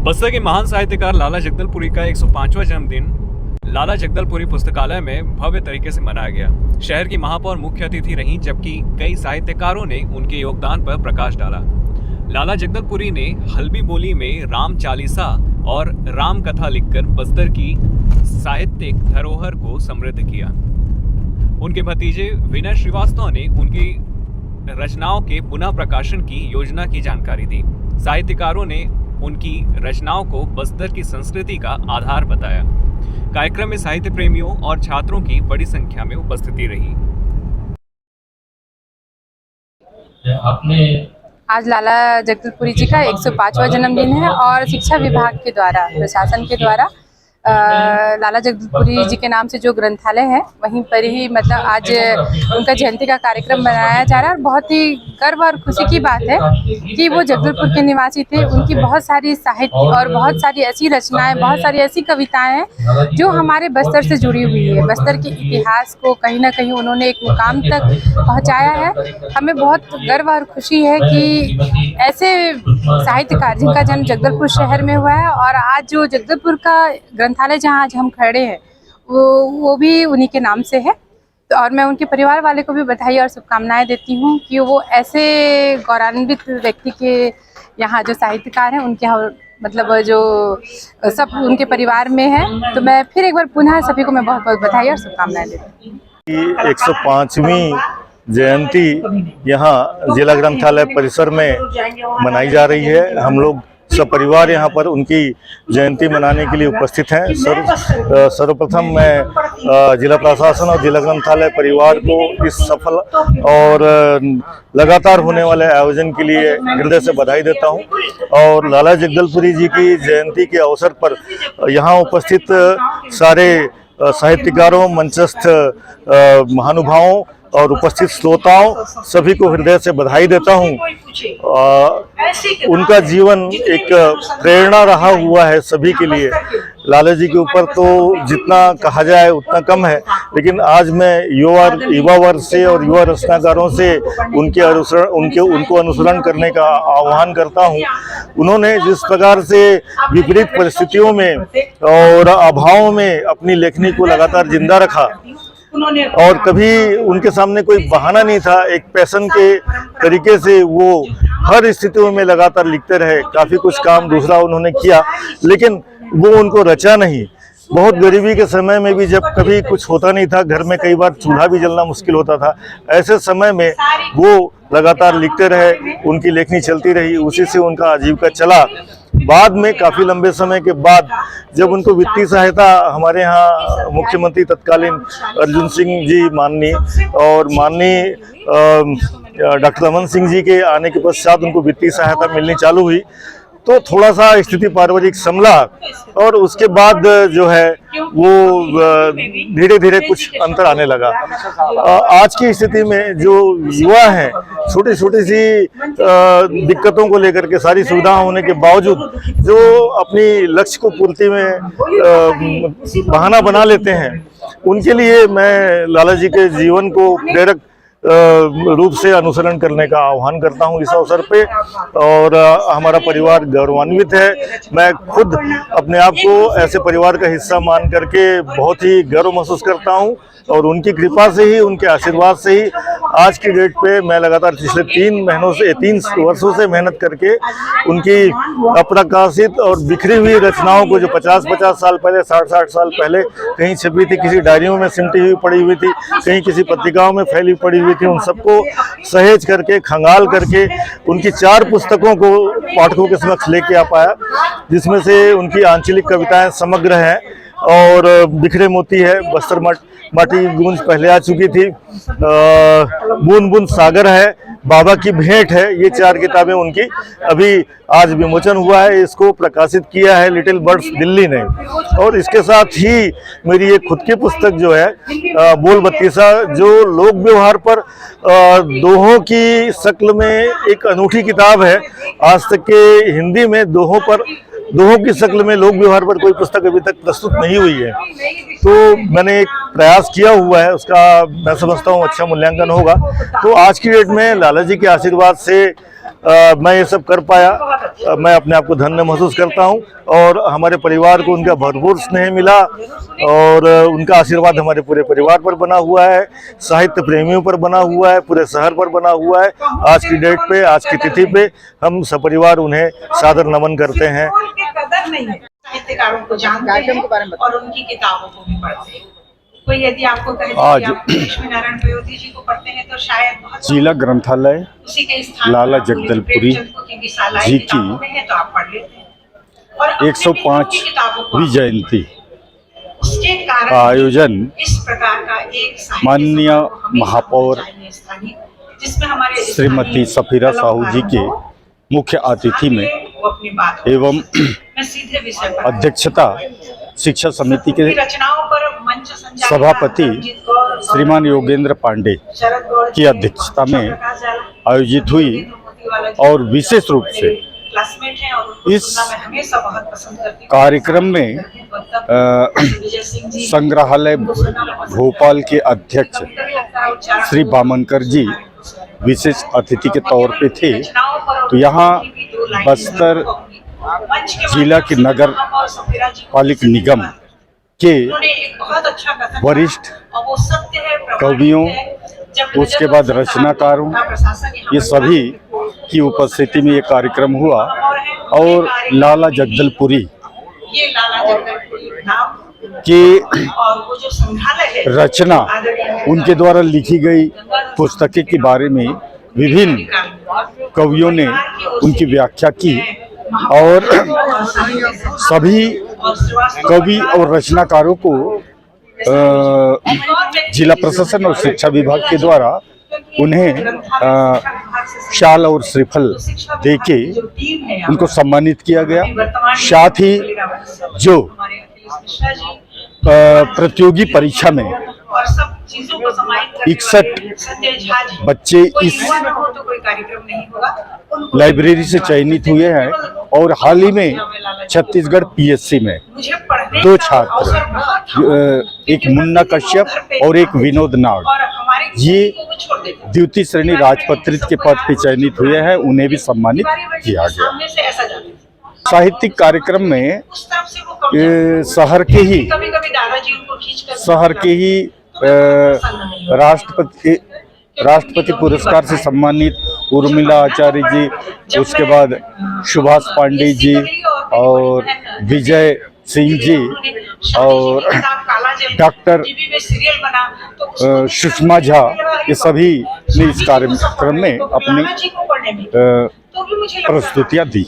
बस्तर के महान साहित्यकार लाला जगदलपुरी का 105वां जन्मदिन लाला जगदलपुरी पुस्तकालय में भव्य तरीके से मनाया गया। शहर की महापौर मुख्य अतिथि रहीं, जबकि कई साहित्यकारों ने उनके योगदान पर प्रकाश डाला। लाला जगदलपुरी ने हल्बी बोली में राम चालीसा और राम कथा लिखकर बस्तर की साहित्यिक धरोहर को समृद्ध किया। उनके भतीजे विनय श्रीवास्तव ने उनकी रचनाओं के पुनः प्रकाशन की योजना की जानकारी दी। साहित्यकारों ने उनकी रचनाओं को बस्तर की संस्कृति का आधार बताया। कार्यक्रम में साहित्य प्रेमियों और छात्रों की बड़ी संख्या में उपस्थिति रही। आज लाला जगदलपुरी जी का 105वां जन्मदिन है और शिक्षा विभाग के द्वारा, प्रशासन के द्वारा लाला जगदलपुरी जी के नाम से जो ग्रंथालय है वहीं पर ही मतलब आज उनका जयंती का कार्यक्रम मनाया जा रहा है। और बहुत ही गर्व और खुशी की बात है कि वो जगदलपुर के निवासी थे। उनकी बहुत सारी साहित्य और बहुत सारी ऐसी रचनाएं, बहुत सारी ऐसी कविताएं हैं जो हमारे बस्तर से जुड़ी हुई है। बस्तर के इतिहास को कहीं ना कहीं उन्होंने एक मुकाम तक पहुंचाया है। हमें बहुत गर्व और खुशी है कि ऐसे साहित्यकार जिनका जन्म जगदलपुर शहर में हुआ है और आज जो जगदलपुर का ग्रंथालय जहां आज हम खड़े हैं वो भी उन्हीं के नाम से है। तो और मैं उनके परिवार वाले को भी बधाई और शुभकामनाएं देती हूं कि वो ऐसे गौरवान्वित व्यक्ति के यहाँ जो साहित्यकार हैं उनके यहाँ मतलब जो सब उनके परिवार में है। तो मैं फिर एक बार पुनः सभी को मैं बहुत बहुत बधाई और शुभकामनाएं देती हूँ। 105वीं जयंती यहाँ जिला ग्रंथालय परिसर में मनाई जा रही है। हम लोग सपरिवार यहाँ पर उनकी जयंती मनाने के लिए उपस्थित हैं। सर्वप्रथम मैं जिला प्रशासन और जिला ग्रंथालय परिवार को इस सफल और लगातार होने वाले आयोजन के लिए हृदय से बधाई देता हूँ। और लाला जगदलपुरी जी की जयंती के अवसर पर यहाँ उपस्थित सारे साहित्यकारों, मंचस्थ महानुभावों और उपस्थित श्रोताओं सभी को हृदय से बधाई देता हूँ। उनका जीवन एक प्रेरणा रहा हुआ है सभी के लिए। लाला जी के ऊपर तो जितना कहा जाए उतना कम है, लेकिन आज मैं युवा वर्ग से और युवा रचनाकारों से उनको अनुसरण करने का आह्वान करता हूँ। उन्होंने जिस प्रकार से विपरीत परिस्थितियों में और अभावों में अपनी लेखनी को लगातार जिंदा रखा और कभी उनके सामने कोई बहाना नहीं था, एक पैशन के तरीके से वो हर स्थितियों में लगातार लिखते रहे। काफ़ी कुछ काम दूसरा उन्होंने किया, लेकिन वो उनको रचा नहीं। बहुत गरीबी के समय में भी जब कभी कुछ होता नहीं था, घर में कई बार चूल्हा भी जलना मुश्किल होता था, ऐसे समय में वो लगातार लिखते रहे, उनकी लेखनी चलती रही, उसी से उनका आजीविका चला। बाद में काफ़ी लंबे समय के बाद जब उनको वित्तीय सहायता हमारे यहाँ मुख्यमंत्री तत्कालीन अर्जुन सिंह जी माननीय और माननीय डॉक्टर रमन सिंह जी के आने के पश्चात उनको वित्तीय सहायता मिलनी चालू हुई, तो थोड़ा सा स्थिति पारिवारिक संभला और उसके बाद जो है वो धीरे धीरे कुछ अंतर आने लगा। आज की स्थिति में जो युवा हैं, छोटी छोटी सी दिक्कतों को लेकर के सारी सुविधा होने के बावजूद जो अपनी लक्ष्य को पूर्ति में बहाना बना लेते हैं, उनके लिए मैं लाला जी के जीवन को प्रेरक रूप से अनुसरण करने का आह्वान करता हूं इस अवसर पे। और हमारा परिवार गौरवान्वित है। मैं खुद अपने आप को ऐसे परिवार का हिस्सा मान करके बहुत ही गर्व महसूस करता हूं और उनकी कृपा से ही, उनके आशीर्वाद से ही आज की डेट पे मैं लगातार पिछले 3 वर्षों से मेहनत करके उनकी अप्रकाशित और बिखरी हुई रचनाओं को, जो 50 साल पहले, 60 साल पहले कहीं छपी थी, किसी डायरियों में सिमटी हुई पड़ी हुई थी, कहीं किसी पत्रिकाओं में फैली पड़ी हुई थी, उन सबको सहेज करके, खंगाल करके उनकी 4 पुस्तकों को पाठकों के समक्ष लेके आ पाया, जिसमें से उनकी आंचलिक कविताएं समग्र हैं और बिखरे मोती है, बस्तर माटी गूंज पहले आ चुकी थी, बूंद बूंद सागर है, बाबा की भेंट है, ये 4 किताबें उनकी अभी आज विमोचन हुआ है। इसको प्रकाशित किया है लिटिल बर्ड्स दिल्ली ने। और इसके साथ ही मेरी एक खुद की पुस्तक जो है बोल बत्तीसा, जो लोक व्यवहार पर दोहों की शक्ल में एक अनूठी किताब है। आज तक के हिंदी में दोहों की शक्ल में लोक व्यवहार पर कोई पुस्तक अभी तक प्रस्तुत नहीं हुई है, तो मैंने एक प्रयास किया हुआ है, उसका मैं समझता हूँ अच्छा मूल्यांकन होगा। तो आज की डेट में लाला जी के आशीर्वाद से मैं ये सब कर पाया, मैं अपने आप को धन्य महसूस करता हूँ। और हमारे परिवार को उनका भरपूर स्नेह मिला और उनका आशीर्वाद हमारे पूरे परिवार पर बना हुआ है, साहित्य प्रेमियों पर बना हुआ है, पूरे शहर पर बना हुआ है। आज की डेट पे, आज की तिथि पे हम सपरिवार उन्हें सादर नमन करते हैं। कदर नहीं है, साहित्यकारों को जानते हैं और उनकी किताबों को भी पढ़ते हैं। कोई यदि आपको कहे आज कि आप लक्ष्मी नारायण पयोधी जी को पढ़ते हैं तो शायद बहुत जिला ग्रंथालय उसी के स्थान लाला पर जगदलपुरी प्रेमचंद को की विशालाई जी किताबों में है तो आप पढ़ लेते हैं। और अपने 105वीं जयंती उसके कारण का आयोजन इस प्रकार का एक साहित्य माननीय सभा को हमेशा महापौर होना चाहिए स्थानीय, जिसमें हमारे श्रीमती सफीरा साहू जी के मुख्य अतिथि में वो अपनी बात एवं मैं सीधे विषय पर अध्यक्षता शिक्षा समिति के रचनाओं पर मंच संचालिका सभापति रंजीत कौर और श्रीमान योगेंद्र पांडे शरद गौड़ की अध्यक्षता में प्रकाश जाला, आयोजित हुई मोतीवाला जी और विशेष रूप से क्लासमेट हैं और उनको इस सुनना मैं हमेशा बहुत पसंद करती हूँ। कार्यक्रम में विजय सिंह जी संग्रहालय भोपाल के अध्यक्ष श्री बामनकर जी विशेष अतिथि के तौर पे थे। तो यहाँ बस्तर जिला के नगर पालिक निगम के वरिष्ठ कवियों, उसके बाद रचनाकारों, ये सभी की उपस्थिति में ये कार्यक्रम हुआ और लाला जगदलपुरी ये लाला जगदलपुरी नाम की और वो जो संग्रहालय है रचना, उनके द्वारा लिखी गई पुस्तकें के बारे में विभिन्न कवियों ने उनकी व्याख्या की और सभी कवि और रचनाकारों को जिला प्रशासन और शिक्षा विभाग के द्वारा उन्हें शाल और श्रीफल देके उनको सम्मानित किया गया। साथ ही जो प्रतियोगी परीक्षा में 61 बच्चे इस लाइब्रेरी से चयनित हुए हैं और हाल ही में छत्तीसगढ़ पीएससी में 2 छात्र, एक मुन्ना कश्यप और एक विनोद नाग, ये द्वितीय श्रेणी राजपत्रित के पद पे चयनित हुए हैं, उन्हें भी सम्मानित किया गया। साहित्यिक कार्यक्रम में शहर के ही राष्ट्रपति पुरस्कार से सम्मानित उर्मिला आचार्य जी, उसके बाद सुभाष पांडे जी और विजय सिंह जी और डॉक्टर सुषमा झा, ये सभी ने इस कार्यक्रम में अपनी प्रस्तुतियां दी।